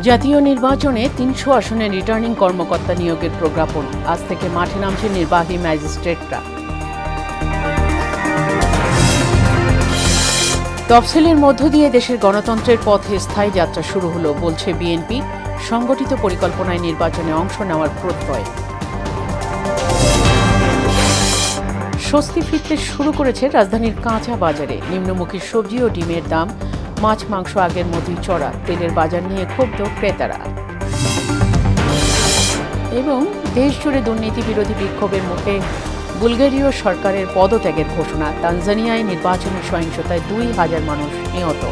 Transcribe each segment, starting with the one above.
জাতীয় নির্বাচনে ৩০০ আসনে রিটার্নিং কর্মকর্তা নিয়োগের প্রজ্ঞাপন। আজ থেকে মাঠে নামছে নির্বাহী ম্যাজিস্ট্রেটরা। তফসিলের মধ্য দিয়ে দেশের গণতন্ত্রের পথে স্থায়ী যাত্রা শুরু হলো বলছে বিএনপি। সংগঠিত পরিকল্পনায় নির্বাচনে অংশ নেওয়ার প্রত্যয়। স্বস্তি ফিরতে শুরু করেছে রাজধানীর কাঁচা বাজারে। নিম্নমুখী সবজি ও ডিমের দাম, মাছ মাংস আগের মতোই চড়া। তেলের বাজার নিয়ে ক্ষুব্ধ ক্রেতারা। এবং দেশ জুড়ে দুর্নীতি বিরোধী বিক্ষোভের মুখে বুলগেরীয় সরকারের পদত্যাগের ঘোষণা। তানজানিয়ায় নির্বাচনী সহিংসতায় ২,০০০ মানুষ নিহত।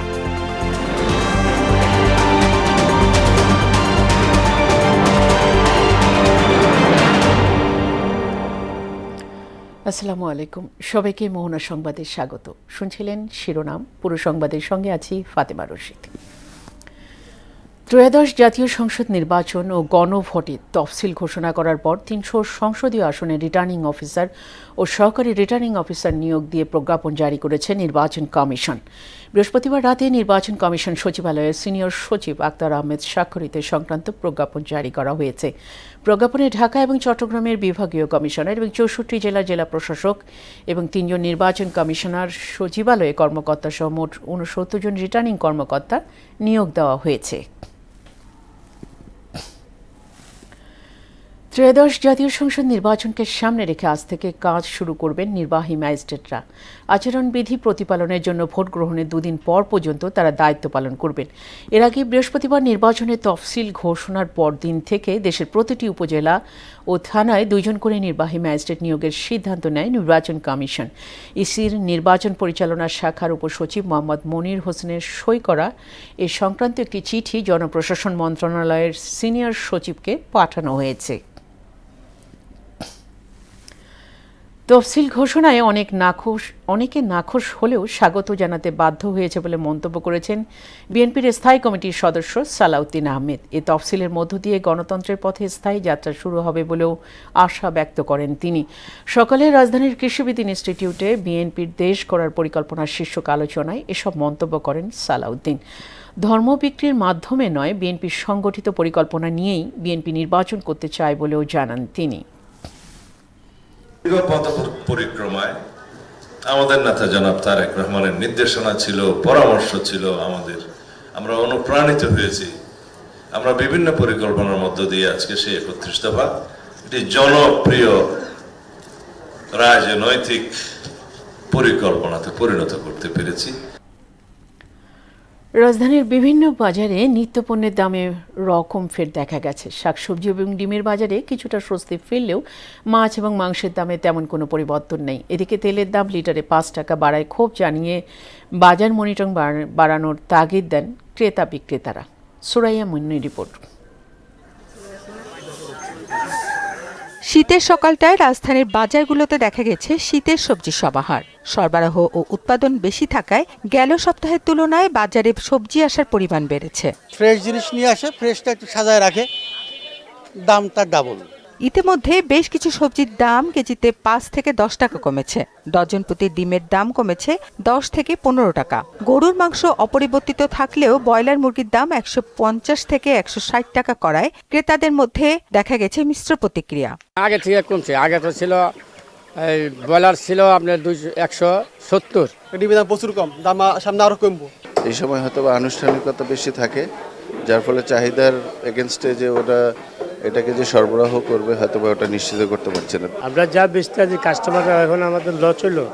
আসসালামু আলাইকুম, সবাইকে মোহনা সংবাদে স্বাগত। শুনছিলেন শিরোনাম, পুরো সংবাদের সঙ্গে আছি ফাতেমা রশিদ। ত্রয়োদশ জাতীয় সংসদ নির্বাচন ও গণভোটে তফসিল ঘোষণা করার পর ৩০০ সংসদীয় আসনে রিটার্নিং অফিসার ও সহকারী রিটার্নিং অফিসার নিয়োগ দিয়ে প্রজ্ঞাপন জারি করেছে নির্বাচন কমিশন। বৃহস্পতিবার রাতে নির্বাচন কমিশন সচিবালয়ের সিনিয়র সচিব আক্তার আহমেদ স্বাক্ষরিত সংক্রান্ত প্রজ্ঞাপন জারি করা হয়েছে। প্রজ্ঞাপনে ঢাকা এবং চট্টগ্রামের বিভাগীয় কমিশনার এবং ৬৪ জেলা প্রশাসক এবং ৩ জন নির্বাচন কমিশনার সচিবালয়ে কর্মকর্তা সহ মোট ৬৯ জন রিটার্নিং কর্মকর্তা নিয়োগ দেওয়া হয়েছে। ত্রয়োদশ জাতীয় সংসদ নির্বাচনকে সামনে রেখে আজ থেকে কাজ শুরু করবেন নির্বাহী ম্যাজিস্ট্রেটরা। আচরণবিধি প্রতিপালনের জন্য ভোট গ্রহণের দুদিন পর পর্যন্ত তারা দায়িত্ব পালন করবেন। এর আগে বৃহস্পতিবার নির্বাচনের তফসিল ঘোষণার পর দিন থেকে দেশের প্রতিটি উপজেলা ও থানায় ২ জন করে নির্বাহী ম্যাজিস্ট্রেট নিয়োগের সিদ্ধান্ত নেয় নির্বাচন কমিশন। ইসির নির্বাচন পরিচালনা শাখার উপসচিব মোহাম্মদ মনির হোসেনের সই করা এ সংক্রান্ত একটি চিঠি জনপ্রশাসন মন্ত্রণালয়ের সিনিয়র সচিবকে পাঠানো হয়েছে। তফসিল ঘোষণায় অনেকে নাখোশ হলেও স্বাগত জানাতে বাধ্য হয়েছে বলে মন্তব্য করেছেন বিএনপির স্থায়ী কমিটির সদস্য সালাউদ্দিন আহমেদ। এ তফসিলের মধ্য দিয়ে গণতন্ত্রের পথে স্থায়ী যাত্রা শুরু হবে বলেও আশা ব্যক্ত করেন তিনি। সকালে রাজধানীর কৃষিবিদ ইনস্টিটিউটে বিএনপির দেশ করার পরিকল্পনার শীর্ষক আলোচনায় এসব মন্তব্য করেন সালাউদ্দিন। ধর্ম বিক্রির মাধ্যমে নয়, বিএনপির সংগঠিত পরিকল্পনা নিয়েই বিএনপি নির্বাচন করতে চায় বলেও জানান তিনি। পথ পরিক্রমায় আমাদের নেতা জনাব তারেক রহমানের নির্দেশনা ছিল, পরামর্শ ছিল আমাদের। আমরা অনুপ্রাণিত হয়েছি। আমরা বিভিন্ন পরিকল্পনার মধ্য দিয়ে আজকে সেই ৩১ দফা একটি জনপ্রিয় রাজনৈতিক পরিকল্পনাতে পরিণত করতে পেরেছি। রাজধানীর বিভিন্ন বাজারে নিত্যপণ্যের দামে রকম ফের দেখা গেছে। শাকসবজি এবং ডিমের বাজারে কিছুটা স্বস্তি ফিরলেও মাছ এবং মাংসের দামে তেমন কোনো পরিবর্তন নেই। এদিকে তেলের দাম লিটারে ৫ টাকা বাড়ায় ক্ষোভ জানিয়ে বাজার মনিটরিং বাড়ানোর তাগিদ দেন ক্রেতা বিক্রেতারা। সুরাইয়া মুন্নির রিপোর্ট। শীতের সকালটায় রাজধানীর বাজারগুলোতে দেখা গেছে শীতের সবজির সমাহার। সরবরাহ ও উৎপাদন বেশি থাকায় গেল সপ্তাহের তুলনায় বাজারে সবজি আসার পরিমাণ বেড়েছে। ফ্রেশ জিনিস নিয়ে আসে, ফ্রেশটা একটু সাজায় রাখে, দামটা ডাবল। ইতিমধ্যে বেশ কিছু সবজির দাম কেজিতে ৫ থেকে ১০ টাকা কমেছে। ডজন প্রতি ডিমের দাম কমেছে ১০ থেকে ১৫ টাকা। গরুর মাংস অপরিবর্তিত থাকলেও ব্রয়লার মুরগির দাম ১৫০ থেকে ১৬০ টাকা করায় ক্রেতাদের মধ্যে দেখা গেছে মিশ্র প্রতিক্রিয়া। আগে থেকে কমছে। আগে তো ছিল ব্রয়লার ছিল আপনার ১৭০। ডিমের দাম প্রচুর কম, দাম সামনে আরো কমবো। এই সময় হয়তো আনুষ্ঠানিকতা বেশি থাকে, যার ফলে চাহিদার এগেনস্টে যে এটাকে যে সরবরাহ করবে হয়তো বা ওটা নিশ্চিত করতে পারছে না। আমরা যা বেচতে আছি কাস্টমাররা এখন আমাদের লস হলো,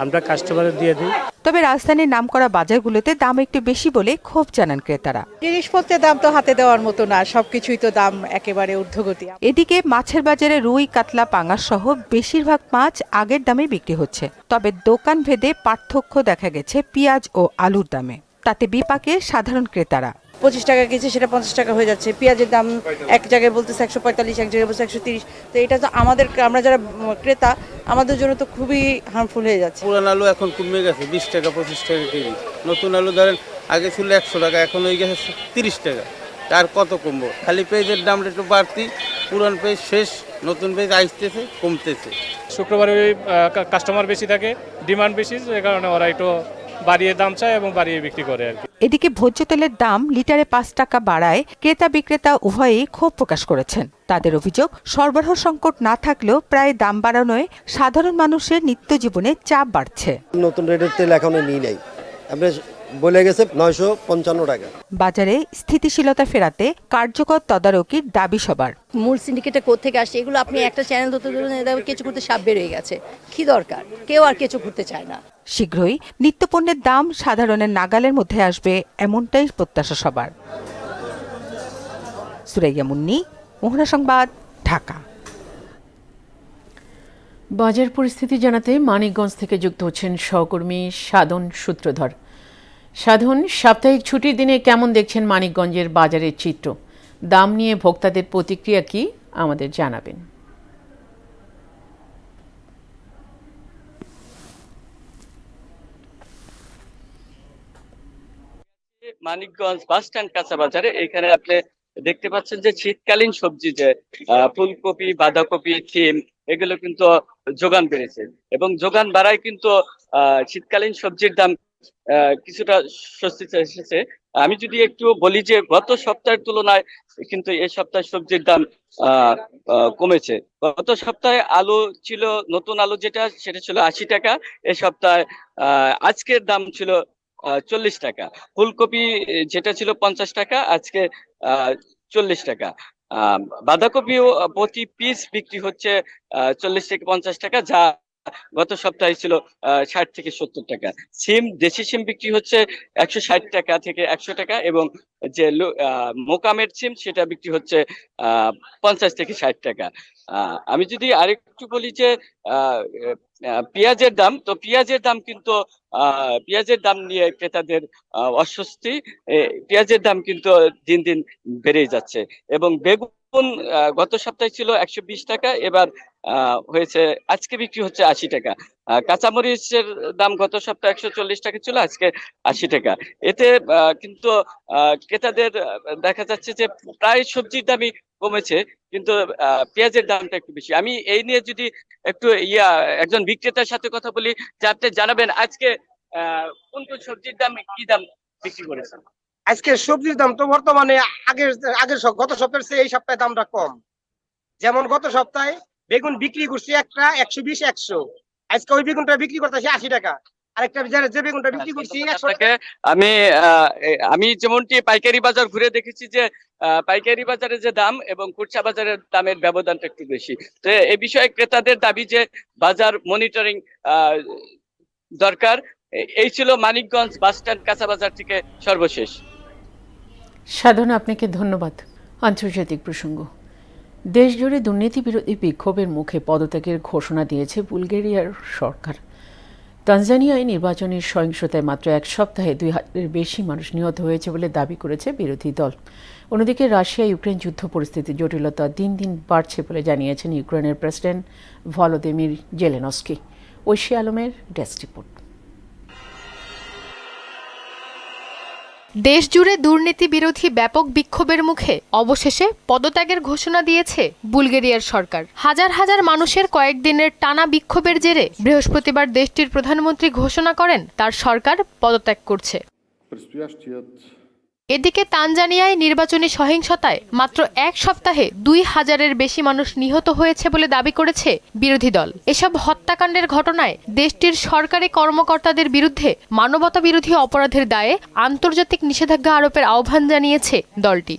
আমরা কাস্টমারের দিয়ে দিই। তবে রাজধানীর নামকরা বাজারগুলোতে দাম একটু বেশি বলে ক্ষোভ জানান ক্রেতারা। জিনিসপত্রের দাম তো হাতে দেওয়ার মতো না, সবকিছুই তো দাম একেবারে ঊর্ধ্বগতি। এদিকে মাছের বাজারে রুই, কাতলা, পাঙাশ সহ বেশিরভাগ মাছ আগের দামে বিক্রি হচ্ছে। তবে দোকান ভেদে পার্থক্য দেখা গেছে পেঁয়াজ ও আলুর দামে। তাতে বিপাকে সাধারণ ক্রেতারা। 25 টাকা কেজি, সেটা 50 টাকা হয়ে যাচ্ছে। পেঁয়াজের দাম এক জায়গায় বলতেছে ১৪৫, এক জায়গায় বলছে ১৩০। তো এটা তো আমরা যারা ক্রেতা, আমাদের জন্য তো খুবই হার্মফুল হয়ে যাচ্ছে। পুরান আলু এখন কমে গেছে ২০ টাকা ২৫ টাকা কেজি। নতুন আলু ধরেন আগে ছিল ১০০ টাকা, এখন হয়ে গেছে ৩০ টাকা। তার কত কমবো? খালি পেঁয়াজের দামটা একটু বাড়তি, পুরান পেঁয়াজ শেষ, নতুন পেঁয়াজ আসতেছে, কমতেছে। শুক্রবারে কাস্টমার বেশি থাকে, ডিমান্ড বেশি, যে কারণে ওরা একটু বাড়িয়ে দাম চায় এবং বাড়িয়ে বিক্রি করে আর কি। এদিকে ভোজ্য তেলের দাম লিটারে 5 টাকা বাড়ায় ক্রেতা বিক্রেতা উভয়েই ক্ষোভ প্রকাশ করেছেন। তাদের অভিযোগ, সরবরাহ সংকট না থাকলেও প্রায় দাম বাড়ানোয় সাধারণ মানুষের নিত্য জীবনে চাপ বাড়ছে। নতুন রেটের তেল এখনো নিই নাই, আমরা বলে গেছে 955 টাকা। বাজারে স্থিতিশীলতা ফেরাতে কার্যকর তদারকির দাবি সবার। মূল সিন্ডিকেটটা কোত্থেকে আসছে এগুলো আপনি একটা চ্যানেল ধরতে কিছু করতে সাপ বের হয়ে গেছে, কি দরকার, কেউ আর কিছু করতে চায় না। শীঘ্রই নিত্যপণ্যের দাম সাধারণের নাগালের মধ্যে আসবে, এমনটাই প্রত্যাশা সবার। সুরাইয়া মুন্নি, মোহনা সংবাদ, ঢাকা। বাজার পরিস্থিতি জানাতে মানিকগঞ্জ থেকে যুক্ত হচ্ছেন সহকর্মী সাধন সূত্রধর। সাধন, সাপ্তাহিক ছুটির দিনে কেমন দেখছেন মানিকগঞ্জের বাজারের চিত্র? দাম নিয়ে ভোক্তাদের প্রতিক্রিয়া কি আমাদের জানাবেন। মানিকগঞ্জ বাস স্ট্যান্ড কাঁচা বাজারে এখানে আপনি দেখতে পাচ্ছেন যে শীতকালীন সবজি, যে ফুলকপি, বাঁধাকপি, সিম, এগুলো কিন্তু যোগান বেড়েছে এবং যোগান বাড়ায় কিন্তু শীতকালীন সবজির দাম কিছুটা স্বস্তিতে এসেছে। আমি যদি একটু বলি যে গত সপ্তাহের তুলনায় কিন্তু এই সপ্তাহে সবজির দাম কমেছে। গত সপ্তাহে আলু ছিল, নতুন আলু সেটা ছিল 80 টাকা, এই সপ্তাহে আজকের দাম ছিল 40 টাকা। ফুলকপি যেটা ছিল 50 টাকা, আজকে 40 টাকা। বাঁধাকপিও প্রতি পিস বিক্রি হচ্ছে 40 থেকে 50 টাকা, যা গত সপ্তাহে ছিল 60 থেকে 70 টাকা। সিম, দেশি সিম বিক্রি হচ্ছে 160 টাকা থেকে 100 টাকা এবং যে মোকামের সিম সেটা বিক্রি হচ্ছে 50 থেকে 60 টাকা। আমি যদি আরেকটু বলি যে পেঁয়াজের দাম, তো পেঁয়াজের দাম কিন্তু পেঁয়াজের দাম নিয়ে ক্রেতাদের অস্বস্তি। পেঁয়াজের দাম কিন্তু দিন দিন বেড়েই যাচ্ছে এবং বেগুন গত সপ্তাহে ছিল 120 টাকা, এবার হয়েছে, আজকে বিক্রি হচ্ছে 80 টাকা। কাঁচামরিচের দাম গত সপ্তাহে 140 টাকা ছিল, আজকে 80 টাকা। এতে কিন্তু ক্রেতাদের দেখা যাচ্ছে যে প্রায় সবজির দামই কমেছে, কিন্তু পেঁয়াজের দামটা একটু বেশি। আমি এই নিয়ে যদি একটু একজন বিক্রেতার সাথে কথা বলি, যে আপনি জানাবেন আজকে কোন কোন সবজির দাম, কি দাম বিক্রি করেছেন? আজকে সবজির দাম তো বর্তমানে গত সপ্তাহের চেয়ে এই সপ্তাহে দামটা কম। যেমন গত সপ্তাহে বেগুন বিক্রি করছি একটা 120, 100, আজকে ওই বেগুনটা বিক্রি করতেছি 80 টাকা। আরেকটা যে বেগুনটা বিক্রি করছি 100 টাকা। আমি যেমনটি পাইকারি বাজার ঘুরে দেখেছি যে পাইকারি বাজারে যে দাম এবং খুচরা বাজারের দামের ব্যবধানটা একটু বেশি। তো এই বিষয়ে ক্রেতাদের দাবি যে বাজার মনিটরিং দরকার। এই ছিল মানিকগঞ্জ বাস স্ট্যান্ড কাঁচা বাজার থেকে সর্বশেষ। সাধন, আপনাকে ধন্যবাদ। আন্তর্জাতিক প্রসঙ্গ। দেশজুড়ে দুর্নীতি বিরোধী বিক্ষোভের মুখে পদত্যাগের ঘোষণা দিয়েছে বুলগেরিয়ার সরকার। তানজানিয়ায় নির্বাচনী সহিংসতায় মাত্র এক সপ্তাহে 2000-এর বেশি মানুষ নিহত হয়েছে বলে দাবি করেছে বিরোধী দল। অন্যদিকে রাশিয়া ইউক্রেন যুদ্ধ পরিস্থিতির জটিলতা দিন দিন বাড়ছে বলে জানিয়েছেন ইউক্রেনের প্রেসিডেন্ট ভলোদিমির জেলেনস্কি। ঐশী আলমের ডেস্ক রিপোর্ট। দেশজুড়ে দুর্নীতি বিরোধী ব্যাপক বিক্ষোভের মুখে অবশেষে পদত্যাগের ঘোষণা দিয়েছে বুলগেরিয়ার সরকার। হাজার হাজার মানুষের কয়েকদিনের টানা বিক্ষোভের জেরে বৃহস্পতিবার দেশটির প্রধানমন্ত্রী ঘোষণা করেন তার সরকার পদত্যাগ করছে। এদিকে তানজানিয়ায় নির্বাচনী সহিংসতায় মাত্র এক সপ্তাহে 2000-এর বেশি মানুষ নিহত হয়েছে বলে দাবি করেছে বিরোধী দল। এসব হত্যাকাণ্ডের ঘটনায় দেশটির সরকারি কর্মকর্তাদের বিরুদ্ধে মানবতা বিরোধী অপরাধের দায়ে আন্তর্জাতিক নিষেধাজ্ঞা আরোপের আহ্বান জানিয়েছে দলটি।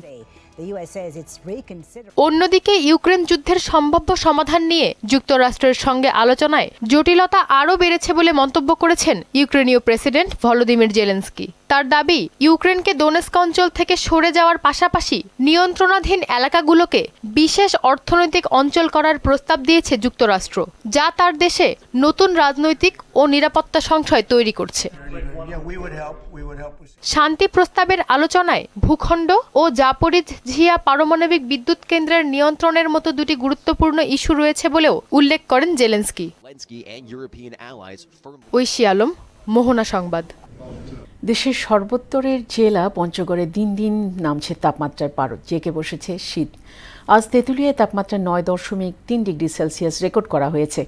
অন্যদিকে ইউক্রেন যুদ্ধের সম্ভাব্য সমাধান নিয়ে যুক্তরাষ্ট্রের সঙ্গে আলোচনায় জটিলতা আরও বেড়েছে বলে মন্তব্য করেছেন ইউক্রেনীয় প্রেসিডেন্ট ভলোদিমির জেলেনস্কি। তার দাবি, ইউক্রেনকে দোনেস্ক অঞ্চল থেকে সরে যাওয়ার পাশাপাশি নিয়ন্ত্রণাধীন এলাকাগুলোকে বিশেষ অর্থনৈতিক অঞ্চল করার প্রস্তাব দিয়েছে যুক্তরাষ্ট্র, যা তার দেশে নতুন রাজনৈতিক ও নিরাপত্তা সংশয় তৈরি করছে। শান্তি প্রস্তাবের আলোচনায় ভূখণ্ড ও জাপোরিঝিয়া পারমাণবিক বিদ্যুৎ কেন্দ্রের নিয়ন্ত্রণের মতো দুটি গুরুত্বপূর্ণ ইস্যু রয়েছে বলেও উল্লেখ করেন জেলেনস্কি। ঐশী আলম, মোহনা সংবাদ। দেশের সর্বোত্তরের জেলা পঞ্চগড়ে দিন দিন নামছে তাপমাত্রার পারদ, জেঁকে বসেছে শীত। আজ তেঁতুলিয়ায় তাপমাত্রা 9.3 ডিগ্রি সেলসিয়াস রেকর্ড করা হয়েছে।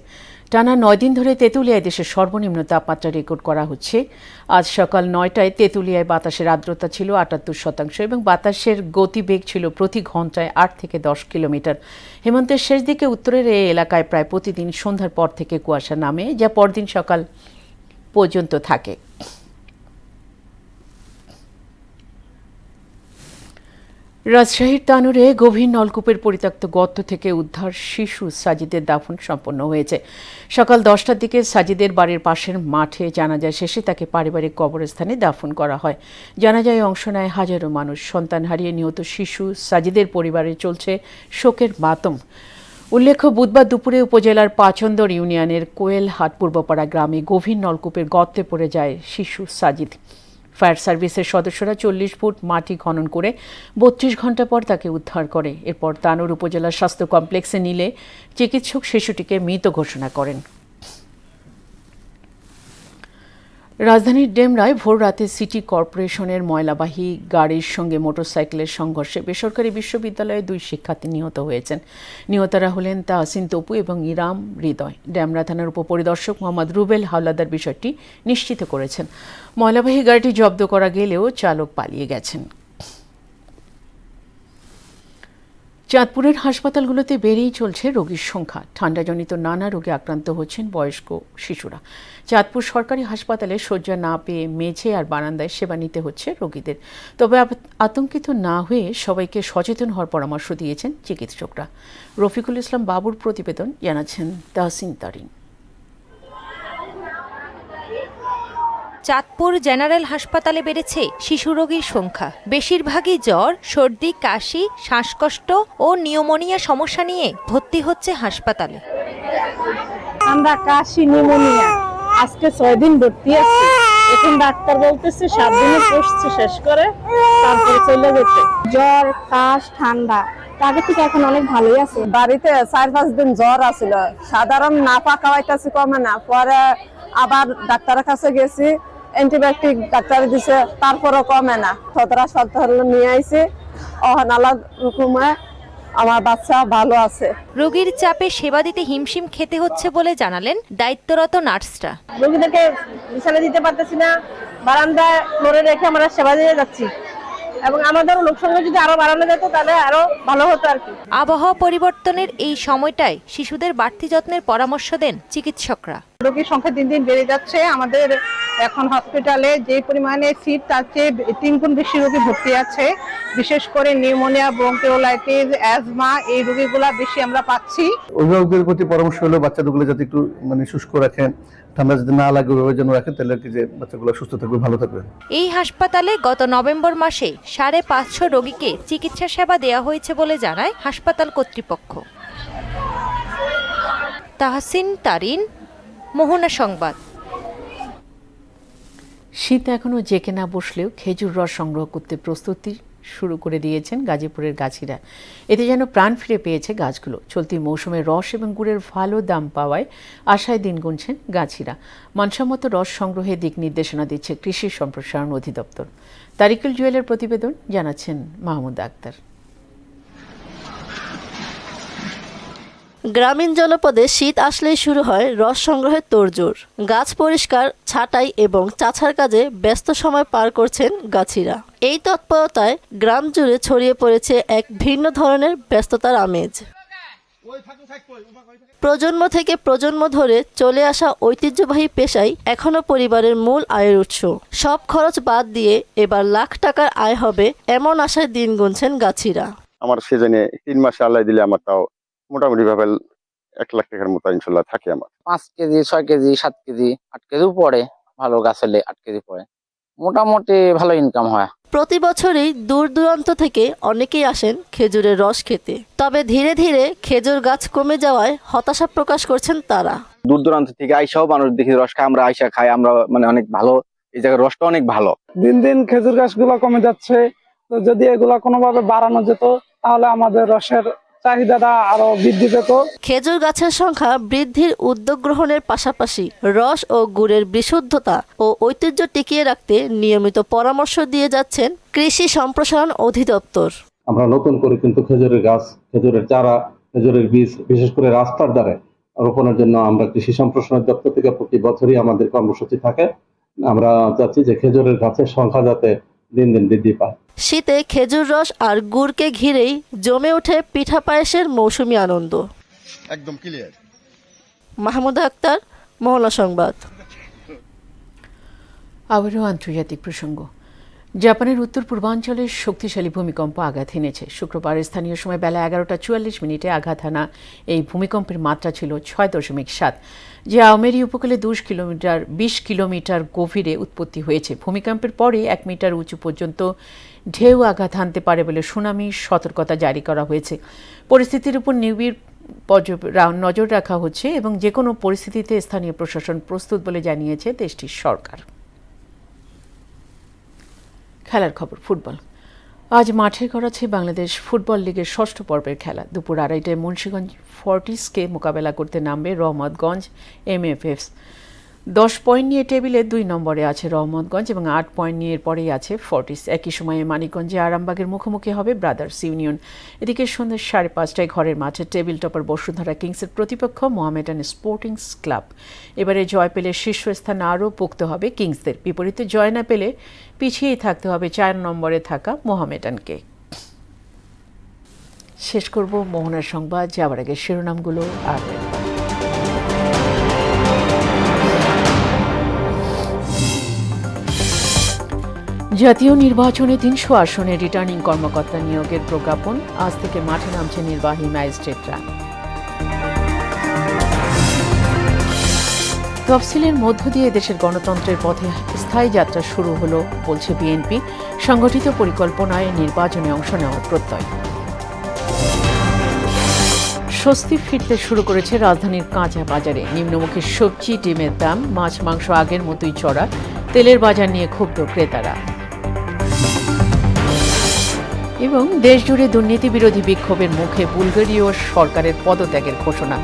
টানা 9 দিন ধরে তেঁতুলিয়ায় দেশের সর্বনিম্ন তাপমাত্রা রেকর্ড করা হচ্ছে। আজ সকাল 9টায় তেঁতুলিয়ায় বাতাসের আর্দ্রতা ছিল 78% এবং বাতাসের গতিবেগ ছিল প্রতি ঘন্টায় 8 থেকে 10 কিলোমিটার। হেমন্তের শেষ দিকে উত্তরের এই এলাকায় প্রায় প্রতিদিন সন্ধ্যার পর থেকে কুয়াশা নামে, যা পরদিন সকাল পর্যন্ত থাকে। রাজশাহীর তানোরে গভীর নলকূপের পরিত্যক্ত গর্ত থেকে উদ্ধার শিশু সাজিদের দাফন সম্পন্ন হয়েছে। সকাল 10টার দিকে সাজিদের বাড়ির পাশের মাঠে জানাজা শেষে তাকে পারিবারিক কবরস্থানে দাফন করা হয়। জানাজায় অংশ নেয় হাজারো মানুষ। সন্তান হারিয়ে নিহত শিশু সাজিদের পরিবারে চলছে শোকের মাতম। উল্লেখ্য, বুধবার দুপুরে উপজেলার পাচন্দর ইউনিয়নের কোয়েলহাট পূর্বপাড়া গ্রামে গভীর নলকূপের গর্তে পড়ে যায় শিশু সাজিদ। ফায়ার সার্ভিসের সদস্যরা 40 ফুট মাটি খনন করে 32 ঘন্টা পর তাকে উদ্ধার করে। এরপর তানোর উপজেলা স্বাস্থ্য কমপ্লেক্সে নিলে চিকিৎসক শিশুটিকে মৃত ঘোষণা করেন। রাজধানীর ডেমরায় ভোর রাতে সিটি কর্পোরেশনের ময়লাবাহী গাড়ির সঙ্গে মোটরসাইকেলের সংঘর্ষে বেসরকারি বিশ্ববিদ্যালয়ে 2 শিক্ষার্থী নিহত হয়েছেন। নিহতরা হলেন তাহসিন তপু এবং ইরাম হৃদয়। ডেমরা থানার উপপরিদর্শক মোহাম্মদ রুবেল হাওলাদার বিষয়টি নিশ্চিত করেছেন। ময়লাবাহী গাড়িটি জব্দ করা গেলেও চালক পালিয়ে গেছেন। চাঁদপুরের হাসপাতালগুলোতে বেড়েই চলছে রোগীর সংখ্যা। ঠান্ডাজনিত নানা রোগে আক্রান্ত হচ্ছেন বয়স্ক শিশুরা। চাঁদপুর সরকারি হাসপাতালে শয্যা না পেয়ে মেঝে আর বারান্দায় সেবা নিতে হচ্ছে রোগীদের। তবে আতঙ্কিত না হয়ে সবাইকে সচেতন হওয়ার পরামর্শ দিয়েছেন চিকিৎসকরা। রফিকুল ইসলাম বাবুর প্রতিবেদন, জানাচ্ছেন তাহসিন তারিন। চাঁদপুর জেনারেল হাসপাতালে বেড়েছে শিশু রোগীর সংখ্যা। বেশিরভাগই জ্বর, সর্দি, কাশি, শ্বাসকষ্ট ও নিউমোনিয়া সমস্যা নিয়ে ভর্তি হচ্ছে হাসপাতালে। আমরা কাশি, নিউমোনিয়া আজকে 6 দিন ভর্তি আছি। এখন ডাক্তার বলতেছে 7 দিনে কোর্স শেষ করে তারপরে চলে যেতে। জ্বর, কাশ, ঠান্ডা আগে থেকে এখন অনেক ভালোই আছে। বাড়িতে 4-5 দিন জ্বর আছিল, সাধারণ নাপা খাওয়াইতেছি, কমে না। পরে আবার ডাক্তারের কাছে গেছি, অ্যান্টিবায়োটিক ডাক্তার দিছে, তারপরও কমে না। সদর হাসপাতাল নিয়ে আইছি, অহনালা রকমে আমার বাচ্চা ভালো আছে। রোগীর চাপে সেবা দিতে হিমশিম খেতে হচ্ছে বলে জানালেন দায়িত্বরত নার্সরা। রোগীদেরকে বিছানা দিতে পারতেছি না, বারান্দায় ফ্লোরে রেখে আমরা সেবা দিয়ে যাচ্ছি এবং আমাদের লোকসংখ্যা যদি আরো বাড়ানো যেত তাহলে আরো ভালো হতো আর কি। আবহাওয়া পরিবর্তনের এই সময়টায় শিশুদের বাড়তি যত্নের পরামর্শ দেন চিকিৎসকরা। রোগীর সংখ্যা দিন দিন বেড়ে যাচ্ছে। আমাদের এখন হসপিটালে যে পরিমাণে সিট, তার চেয়ে 3 গুণ বেশি রোগী ভর্তি আছে। বিশেষ করে নিউমোনিয়া, ব্রঙ্কিওলাইটিস, অ্যাজমা এই রোগীগুলা বেশি আমরা পাচ্ছি। অভিভাবকদের প্রতি পরামর্শ হলো বাচ্চাগুলো যাতে একটু শুষ্ক রাখেন, ঠান্ডা যদি না লাগে ওইভাবে যেন রাখেন, তাহলে কি যে বাচ্চাগুলো সুস্থ থাকবে, ভালো থাকবে। এই হাসপাতালে গত নভেম্বর মাসে 550 রোগীকে চিকিৎসা সেবা দেওয়া হয়েছে বলে জানায় হাসপাতাল কর্তৃপক্ষ। তাহসিন তারিন, মোহনা সংবাদ। শীত এখনও জেকে না বসলেও খেজুর রস সংগ্রহ করতে প্রস্তুতি শুরু করে দিয়েছেন গাজীপুরের গাছিরা। এতে যেন প্রাণ ফিরে পেয়েছে গাছগুলো। চলতি মৌসুমে রস এবং গুড়ের ভালো দাম পাওয়ায় আশায় দিন গুনছেন গাছিরা। মানসম্মত রস সংগ্রহে দিক নির্দেশনা দিচ্ছে কৃষি সম্প্রসারণ অধিদপ্তর। তারিকুল জুয়েলের প্রতিবেদন, জানাচ্ছেন মাহমুদ আক্তার। গ্রামীণ জনপদে শীত আসলেই শুরু হয় রস সংগ্রহের তোড়জোড়। গাছ পরিষ্কার, ছাঁটাই এবং চাছার কাজে ব্যস্ত সময় পার করছেন গাছিরা। এই তৎপরতায় গ্রাম জুড়ে ছড়িয়ে পড়েছে এক ভিন্ন ধরনের ব্যস্ততার আমেজ। প্রজন্ম থেকে প্রজন্ম ধরে চলে আসা ঐতিহ্যবাহী পেশাই এখনো পরিবারের মূল আয়ের উৎস। সব খরচ বাদ দিয়ে এবার লাখ টাকার আয় হবে এমন আশায় দিন গুনছেন গাছিরা। আমার সিজনে 3 মাসে আল্লাহ দিলে আমার তাও মোটামুটি ভাবে 1 লাখ টাকার মতো ইনশাল্লাহ থাকে আমার। 5 কেজি, 6 কেজি, 7 কেজি, 8 কেজিও পড়ে। ভালো গাছ হলে 8 কেজি পড়ে, মোটামুটি ভালো ইনকাম হয়। প্রতি বছরই দূর দূরান্ত থেকে অনেকেই আসেন খেজুরের রস খেতে। তবে ধীরে ধীরে খেজুর গাছ কমে যাওয়ায় হতাশা প্রকাশ করছেন তারা। দূর দূরান্ত থেকে আইসাও মানুষ দেখি রস খায়, আমরা আইসা খাই, আমরা অনেক ভালো, এই জায়গার রসটা অনেক ভালো। দিন দিন খেজুর গাছগুলো কমে যাচ্ছে, তো যদি এগুলা কোনোভাবে বাড়ানো যেত তাহলে আমাদের রসের চাহিদাটা আরো বৃদ্ধি পেত। খেজুর গাছের সংখ্যা বৃদ্ধির উদ্যোগ গ্রহণের পাশাপাশি রস ও গুড়ের বিশুদ্ধতা ও ঐতিহ্য টিকিয়ে রাখতে নিয়মিত পরামর্শ দিয়ে যাচ্ছেন কৃষি সম্প্রসারণ অধিদপ্তর। আমরা নতুন করে কিন্তু খেজুরের গাছ, খেজুরের চারা, খেজুরের বীজ বিশেষ করে রাস্তার ধারে রোপণের জন্য আমরা কৃষি সম্প্রসারণ দপ্তর থেকে প্রতি বছরই আমাদের কর্মসূচি থাকে। আমরা চাচ্ছি যে খেজুরের গাছের সংখ্যা যাতে দিন দিন বৃদ্ধি পায়। শীতে খেজুর রস আর গুড়কে ঘিরেই জমে ওঠে পিঠা পায়েসের মৌসুমী আনন্দ। একদম ক্লিয়ার। মাহমুদা আক্তার, মোহনা সংবাদ। আবারও আন্তর্জাতিক প্রসঙ্গ। জাপানের উত্তর পূর্বাঞ্চলে শক্তিশালী ভূমিকম্প আঘাত এনেছে। শুক্রবার স্থানীয় সময় বেলা 11:44 আঘাত হানা এই ভূমিকম্পের মাত্রা ছিল 6.7, যা আওমেরি উপকূলে 20 কিলোমিটার গভীরে উৎপত্তি হয়েছে। ভূমিকম্পের পরে 1 মিটার উঁচু পর্যন্ত ঢেউ আঘাত হানতে পারে বলে সুনামি সতর্কতা জারি করা হয়েছে। পরিস্থিতির উপর নিবিড় নজর রাখা হচ্ছে এবং যে কোনো পরিস্থিতিতে স্থানীয় প্রশাসন প্রস্তুত বলে জানিয়েছে দেশটির সরকার। খেলার খবর, ফুটবল। আজ মাঠে গড়াচ্ছে বাংলাদেশ ফুটবল লিগের 6ষ্ঠ পর্বের খেলা। দুপুর 2:30টায় মুন্সিগঞ্জ ফর্টিসকে মোকাবেলা করতে নামবে রহমতগঞ্জ MFFs। 10 পয়েন্ট নিয়ে টেবিলে 2 নম্বরে আছে রহমতগঞ্জ এবং 8 পয়েন্ট নিয়ে এরপরেই আছে ফর্টিস। একই সময়ে মানিকগঞ্জে আরামবাগের মুখোমুখি হবে ব্রাদার্স ইউনিয়ন। এদিকে সন্ধ্যা 5:30টায় ঘরের মাঠে টেবিল টপার বসুন্ধরা কিংসের প্রতিপক্ষ মোহামেডান স্পোর্টিংস ক্লাব। এবারে জয় পেলে শীর্ষস্থান আরও পোক্ত হবে কিংসদের। বিপরীতে জয় না পেলে পিছিয়েই থাকতে হবে 4 নম্বরে থাকা মোহামেডানকে। শেষ করব মোহনার সংবাদ, যাওয়ার আগে শিরোনামগুলো আর জাতীয় নির্বাচনে 300 আসনে রিটার্নিং কর্মকর্তা নিয়োগের প্রজ্ঞাপন। আজ থেকে মাঠে নামছে নির্বাহী ম্যাজিস্ট্রেটরা। তফসিলের মধ্য দিয়ে দেশের গণতন্ত্রের পথে স্থায়ী যাত্রা শুরু হলো বলছে বিএনপি। সংগঠিত পরিকল্পনায় নির্বাচনে অংশ নেওয়ার প্রত্যয়। স্বস্তি ফিরতে শুরু করেছে রাজধানীর কাঁচা বাজারে। নিম্নমুখী সবজি, ডিমের দাম, মাছ মাংস আগের মতোই চড়া। তেলের বাজার নিয়ে ক্ষুব্ধ ক্রেতারা। এবং দেশজুড়ে দুর্নীতি বিরোধী বিক্ষোভের মুখে বুলগেরীয় সরকারের পদত্যাগের ঘোষণা।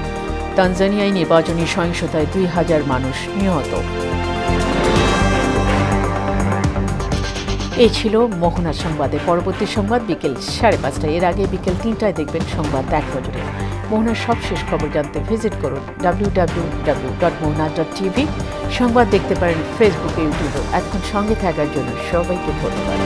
তানজানিয়ায় নির্বাচনী সহিংসতায় 2000 মানুষ নিহত। এই ছিল মোহনা সংবাদে। পরবর্তী সংবাদ বিকেল 5:30টায়। এর আগে বিকেল 3টায় দেখবেন সংবাদ 1 নজরে। মোহনার সবশেষ খবর জানতে ভিজিট করুন www.mohana.tv। সংবাদ দেখতে পারেন ফেসবুকে, ইউটিউবে। এখন সঙ্গে থাকার জন্য সবাইকে ধন্যবাদ।